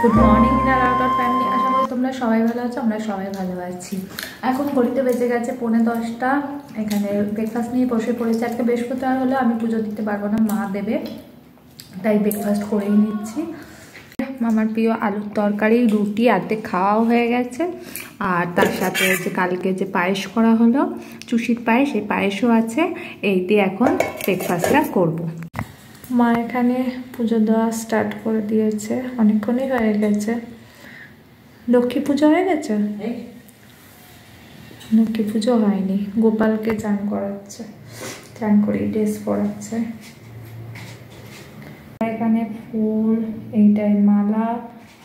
Good morning inner outer family. আশা করি তোমরা সবাই ভালো আছো, আমরা সবাই ভালো আছি। এখন ঘড়িতে বেজে গেছে 9:45। এখানে ব্রেকফাস্ট নিয়ে বসে পড়েছি। আজকে বৃহস্পতিবার হলো, আমি পুজো দিতে পারবো না, মা দেবে, তাই ব্রেকফাস্ট করেই নিচ্ছি। আমার প্রিয় আলুর তরকারি, রুটি আর্ধেক খাওয়াও হয়ে গেছে। আর তার সাথে যে কালকে যে পায়েস করা হলো, চুষির পায়েস, এই পায়েসও আছে। এই দিয়ে এখন ব্রেকফাস্টটা করবো। মা এখানে পুজো দেওয়া স্টার্ট করে দিয়েছে, অনেকক্ষণই হয়ে গেছে। লক্ষ্মী পুজো হয়ে গেছে? লক্ষ্মী পুজো হয়নি, গোপালকে চান করাচ্ছে, চান করে ড্রেস পরাচ্ছে। এখানে ফুল, এইটাই মালা,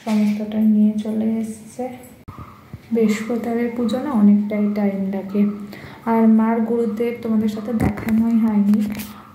সমস্তটা নিয়ে চলে এসছে। বৃহস্পতিবারের পুজো না অনেকটাই টাইম লাগে। আর মার গুরুদেব তোমাদের সাথে দেখানোই হয়নি।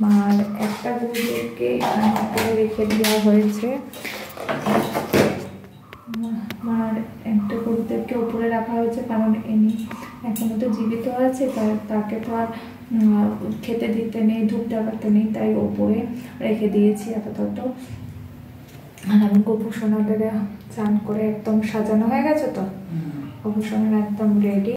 মার একটা গুরুদেবকে এখানে রেখে দেওয়া হয়েছে। মার একটা গুরুদেবকে উপরে রাখা হয়েছে, কারণ ইনি এখনো তো জীবিত আছে, তাকে তো আর খেতে দিতে নেই, ধূপ দেখাতে নেই, তাই ওপরে রেখে দিয়েছি আপাতত। আর আমি গোপুসোনাদের চান করে একদম সাজানো হয়ে গেছে, তো গোপুসোনার একদম রেডি।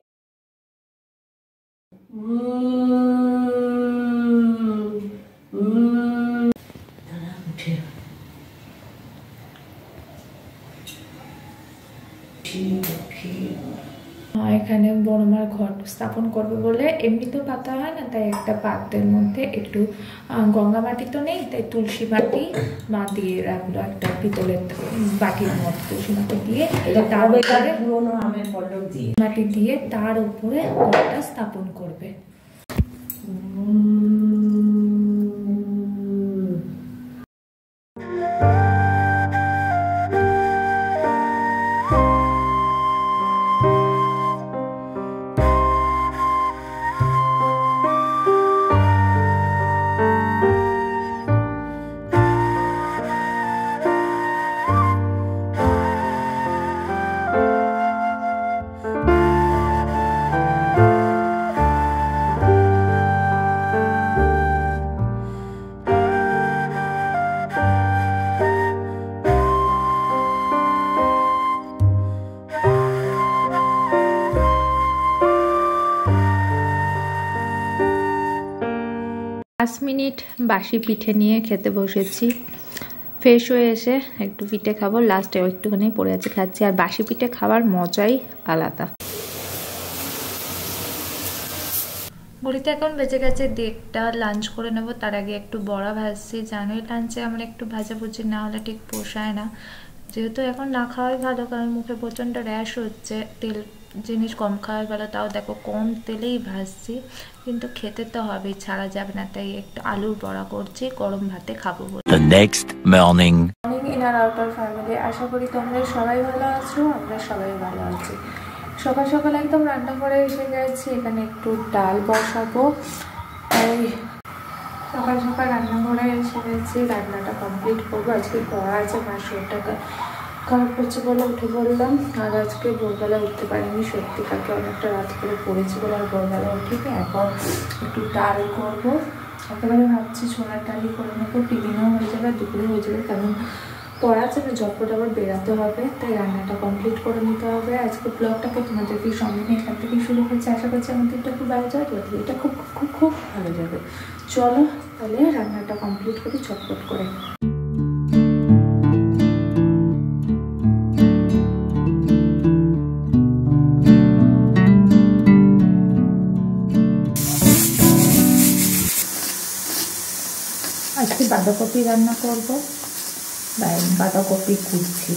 এখানে বড়মার ঘর স্থাপন করবে বলে এমনি তো পাতা হয় না, তাই একটা পাত্রের মধ্যে একটু গঙ্গা মাটি তো নেই, তাই তুলসী মাটি মা দিয়ে রাখলো, একটা পিতলের বাটির মধ্যে তুলসী মাটি দিয়ে, তার উপরে পুরোনো আমের পল্লব দিয়ে মাটি দিয়ে তার উপরে ঘরটা স্থাপন করবে। মিনিট বাসি পিঠে নিয়ে খেতে বসেছি। ফ্রেশ হয়ে এসে একটু পিঠে খাবো, লাস্টে একটুখানি পড়ে আছে, খাচ্ছি। আর বাসি পিঠে খাওয়ার মজাই আলাদা। ঘড়িতে এখন বেজে গেছে 1:30, লাঞ্চ করে নেবো। তার আগে একটু বড়া ভাজছি। জানোই লাঞ্চে আমার একটু ভাজাভুজি না হলে ঠিক পোষায় না, যেহেতু এখন না খাওয়াই ভালো, কারণ মুখে প্রচণ্ড র্যাশ হচ্ছে। তেল জিনিস কম খাওয়াই ভালো, তাও দেখো কম তেলেই ভাজছি, কিন্তু খেতে তো হবেই, ছাড়া যাবে না। তাই একটু আলুর বড়া করছি, গরম ভাতে খাবো বলে। The next morning. Morning inner outer family, আশা করি তোমরা সবাই ভালো আছো, আমরা সবাই ভালো আছি। সকাল সকাল একদম রান্নাঘরে এসে গেছি। এখানে একটু ডাল বসাবো, তাই সকাল সকাল রান্নাঘরে এসে গেছি। রান্নাটা কমপ্লিট করবো। আজকে পড়া আছে, মার শরীরটা খারাপ করছে বলে উঠে পড়লাম। আর আজকে ভোরবেলা উঠতে পারিনি, সত্যি কাকে অনেকটা রাত করে পড়েছি বলে আর ভোরবেলা উঠিনি। এখন একটু ডাল করবো, একেবারে ভাবছি ছোলার ডালই করে নেবো, টিফিনও হয়ে যাবে, দুপুরে হয়ে যাবে, কারণ পড়া আছে, ঝটপট আবার বেরাতে হবে, তাই রান্নাটা কমপ্লিট করে নিতে হবে। আজকে ব্লগটাকে তোমাদেরকে সঙ্গে নিয়ে এখান থেকেই শুরু করছি। আশা করছি আমার দিনটা খুব ভালো যাবে, তোমাদের দিনটা খুব খুব খুব ভালো যাবে। চলো তাহলে রান্নাটা কমপ্লিট করি ঝটপট করে। আজকে বাঁধাকপি রান্না করবো, তাই বাঁধাকপি কুটছি।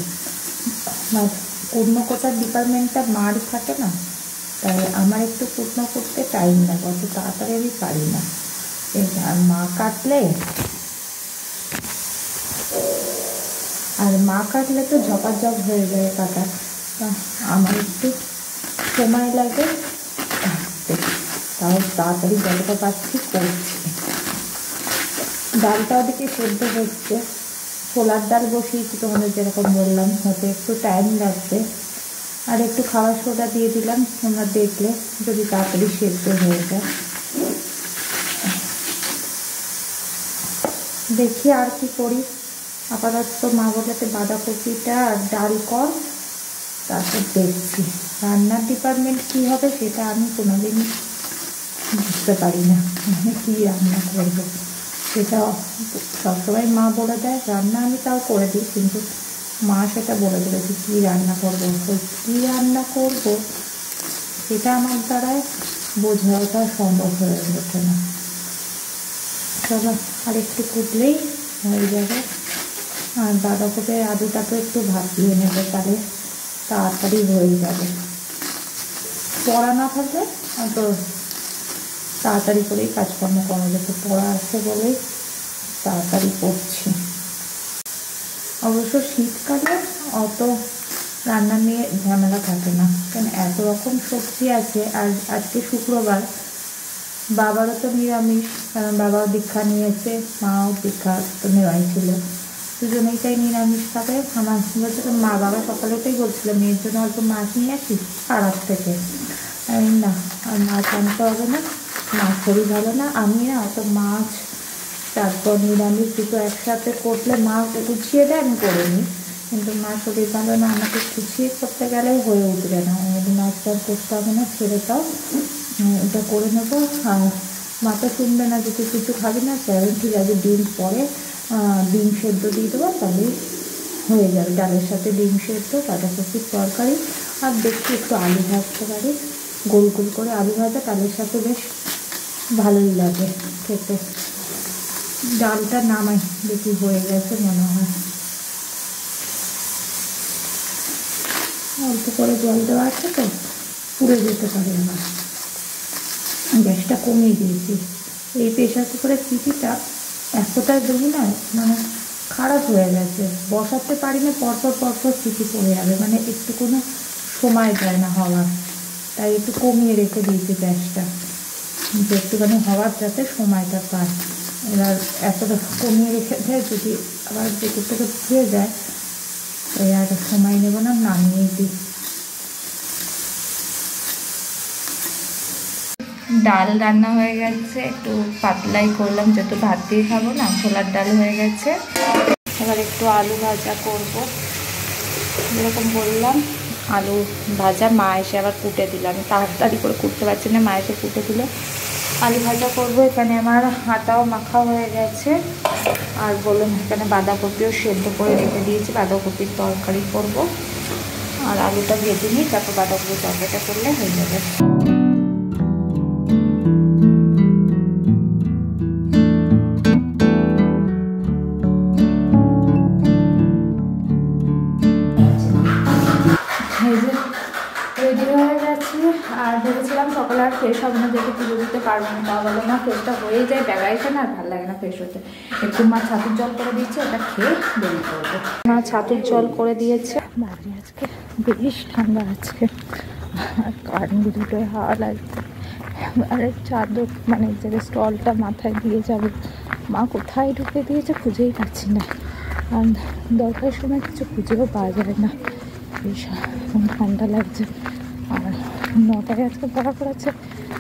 কুটনো কোটার ডিপার্টমেন্টটা মার থাকে না, তাই আমার একটু কুটনো করতে টাইম লাগে, অত তাড়াতাড়ি আমি পারি না। আর মা কাটলে তো ঝপাঝপ হয়ে যায় কাটা, আমার একটু সময় লাগে কাটতে, তাও তাড়াতাড়ি যতটা পাচ্ছি করছি। ডালটা ওদিকে সেদ্ধ হচ্ছে, ছোলার ডাল বসিয়েছি তোমাদের যেরকম বললাম, হতে একটু টাইম লাগবে। আর একটু খাবার সোডা দিয়ে দিলাম, তোমরা দেখলে যদি তাড়াতাড়ি সেদ্ধ হয়ে যায়। দেখি আর কি করি। আপাতত মা বলাতে বাঁধাকপিটা আর ডাল কর, তারপর দেখছি রান্নার ডিপার্টমেন্ট কী হবে সেটা আমি কোনোদিনই বুঝতে পারি না, মানে কী রান্না করবো সেটা সবসময় মা বলে দেয়। রান্না আমি তাও করে দিই, কিন্তু মা সেটা বলে দিয়েছে কী রান্না করবো, কী রান্না করবো সেটা আমার দ্বারায় বোঝাটা সম্ভব হয়ে ওঠে না। সবাই আর একটু কুটলেই হয়ে যাবে। আর বাঁধাকপি আলুটা তো একটু ভাপিয়ে নেবে, তাহলে তাড়াতাড়ি হয়ে যাবে। পড়া না থাকলে তো তাড়াতাড়ি করেই কাজকর্ম করা যেত, পড়া আছে বলেই তাড়াতাড়ি করছি। অবশ্য শীতকালে অত রান্না নিয়ে ঝামেলা থাকে না, কারণ এত রকম সবজি আছে। আর আজকে শুক্রবার, বাবারও তো নিরামিষ, কারণ বাবাও দীক্ষা নিয়েছে, মাও দীক্ষা তো নেওয়াই ছিল, দুজনেই তাই নিরামিষ খাবে। আমার বলছে মা বাবা সকালেতেই বলছিল মেয়ের জন্য অল্প মাছ নিয়ে আসিস পাড়ার থেকে, না আর মাছ আনতে হবে না, মাছ শরীর ভালো না, আমি না অত মাছ তারপর নিরামিষ দুটো একসাথে করলে মা গুছিয়ে দেয়, আমি করে নিই, কিন্তু মা শরীর ভালো না, আমাকে গুছিয়ে করতে গেলেও হয়ে উঠবে না, মাছ টাছ করতে হবে না, ছেড়ে দাও, এটা করে নেবো। আর মা তো শুনবে না যে তুই কিছু খাবি না, সেভেন ঠিক আছে ডিম পরে ডিম সেদ্ধ দিয়ে দেবো, তাহলেই হয়ে যাবে। ডালের সাথে ডিম সেদ্ধ, বাঁধাকপির তরকারি, আর দেখছি একটু আলু ভাজতে পারি, গোল গোল করে আলু ভাজা, ডালের সাথে বেশ ভালোই লাগে খেতে। ডালটা নামাই দেখি হয়ে গেছে মনে হয়, অল্প করে জল দেওয়া আছে তো পুড়ে যেতে পারে। আবার গ্যাসটা কমিয়ে দিয়েছি। এই প্রেশার কুকারের সিটিটা এতটাই দেবো না, মানে খারাপ হয়ে গেছে, বসাতে পারি না, পরপর পরপর সিটি পড়ে যাবে, মানে একটু কোনো সময় দেয় না হওয়ার, তাই একটু কমিয়ে রেখে দিয়েছি গ্যাসটা, যে একটুখানি হওয়ার যাতে সময়টা পায়। এবার এতটা কমিয়ে রেখে দেয়, যদি আবার ভেতর থেকে ধুয়ে যায় তাই আর সময় নেব না, নামিয়ে দিই। ডাল রান্না হয়ে গেছে, একটু পাতলাই করলাম যেহেতু ভাত দিয়ে খাবো না, ছোলার ডাল হয়ে গেছে। এবার একটু আলু ভাজা করব, যেরকম বললাম আলু ভাজা, মা এসে আবার কুটে দিল, আমি তাড়াতাড়ি করে কুটতে পারছি না, মা এসে কুটে দিল। আলু ভাজা করবো, এখানে আমার আটাও মাখা হয়ে গেছে, আর বললাম এখানে বাঁধাকপিও সেদ্ধ করে রেখে দিয়েছি, বাঁধাকপির তরকারি করব। আর আলুটা ভেজে নিই, তারপর বাঁধাকপির তরকারিটা করলে হয়ে যাবে। রেডি হয়ে যাচ্ছি, আর ভেবেছিলাম সকালে আর ফ্রেশ হবে না, যেহেতু পুজো দিতে পারবো না, তা বলো না ফ্রেশটা হয়ে যায়, বেলাইছে না আর ভালো লাগে না ফ্রেশ হতে। একটু মা ছাতুর জল করে দিচ্ছে, ওটা খেয়ে বেরিয়ে পড়বো। মা ছাতুর জল করে দিয়েছে, বাড়ি আজকে বেশ ঠান্ডা, আজকে আর কারেন্ট দুটোয় হাওয়া লাগছে, আর চাদর মানে যে স্টলটা মাথায় দিয়ে যাবে, মা কোথায় ঢুকে দিয়েছে খুঁজেই পাচ্ছি না, আর দরকারের সময় কিছু খুঁজেও পাওয়া যায় না, বেশ ঠান্ডা লাগছে। আর 9টায় আজকে পড়া করাচ্ছে,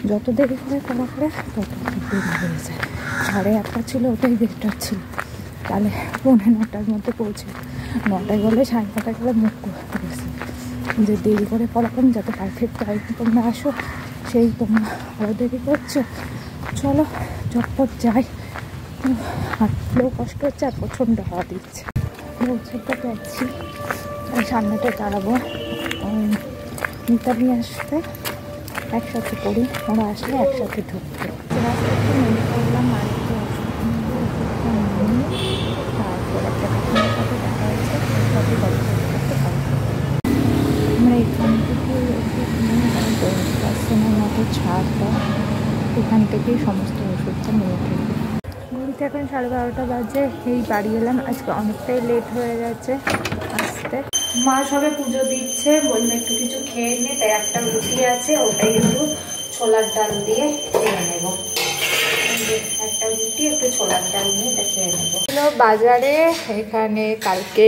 যত দেরি করে পড়া করে তত দেরি হয়ে যায়। 8:30 ছিল, ওটাই বেটার ছিল, তাহলে 9:45 মধ্যে পৌঁছে, 9টায় গেলে 9:30 গেলে মুখ করেছে যে দেরি করে পড়ালাম যাতে পারফেক্ট টাইম তোমরা আসো, সেই তোমরা আরও দেরি করছো, চলো ঝটপট যাই। হাঁটলেও কষ্ট হচ্ছে, আর প্রচণ্ড হাওয়া দিচ্ছে। পৌঁছতে যাচ্ছি, সামনেটা দাঁড়াবো, মিতালি আসবে, একসাথে পড়ি, ওরা আসলে একসাথে ঢুকবে। রাস্তাতে মনে করলাম আরেকটু তারপর একটা কাকিমার সাথে দেখা হয়েছে, সাথে গল্প করতে পারবো। আমরা এখান থেকে 10% মতো ছাড় দেয়, এখান থেকেই সমস্ত ওষুধটা নিয়ে থাকবে। ঘুরতে এখন 12:30 বাজে, এই বাড়ি এলাম, আজকে অনেকটাই লেট হয়ে গেছে আসতে। মা সবে পুজো দিচ্ছে, বললো একটু কিছু খেয়ে নে, তাই একটা রুটি আছে, ওটাই একটু ছোলার ডাল দিয়ে খেয়ে নেব, একটা রুটি একটু ছোলার ডাল নিয়ে এটা খেয়ে নেবো। বাজারে এখানে কালকে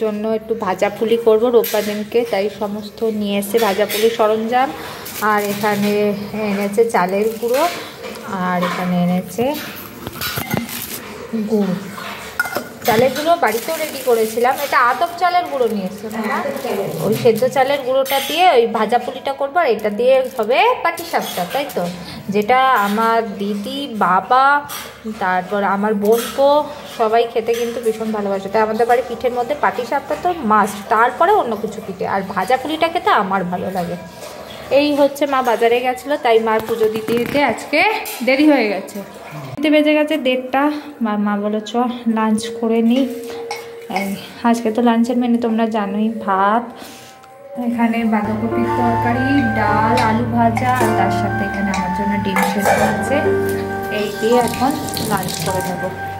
জন্য একটু ভাজাপুলি করবো রোববার দিনকে, তাই সমস্ত নিয়ে এসে ভাজাপুলির সরঞ্জাম, আর এখানে এনেছে চালের গুঁড়ো, আর এখানে এনেছে গুড়, চালের গুঁড়ো বাড়িতেও রেডি করেছিলাম। এটা আতপ চালের গুঁড়ো নিয়ে এসেছিলাম না, ওই সেদ্ধ চালের গুঁড়োটা দিয়ে ওই ভাজা পুলিটা করবো, আর এটা দিয়ে হবে পাটিসাপটা, তাই তো? যেটা আমার দিদি, বাবা, তারপর আমার বোনপো সবাই খেতে কিন্তু ভীষণ ভালোবাসে। তাই আমাদের বাড়ি পিঠের মধ্যে পাটিসাপটা তো মাস্ট, তারপরে অন্য কিছু পিঠে। আর ভাজা পুলিটা খেতে আমার ভালো লাগে। এই হচ্ছে, মা বাজারে গেছিলো, তাই মার পুজো দিতে দিতে আজকে দেরি হয়ে গেছে। বেজে গেছে 1:30। মা বলো চ লাঞ্চ করে নিই। আজকে তো লাঞ্চের মেনু তোমরা জানোই, ভাত, এখানে বাঁধাকপির তরকারি, ডাল, আলু ভাজা, আর তার সাথে এখানে আমার জন্য ডিম সেদ্ধ আছে। এই দিয়ে এখন লাঞ্চ করে নেবো।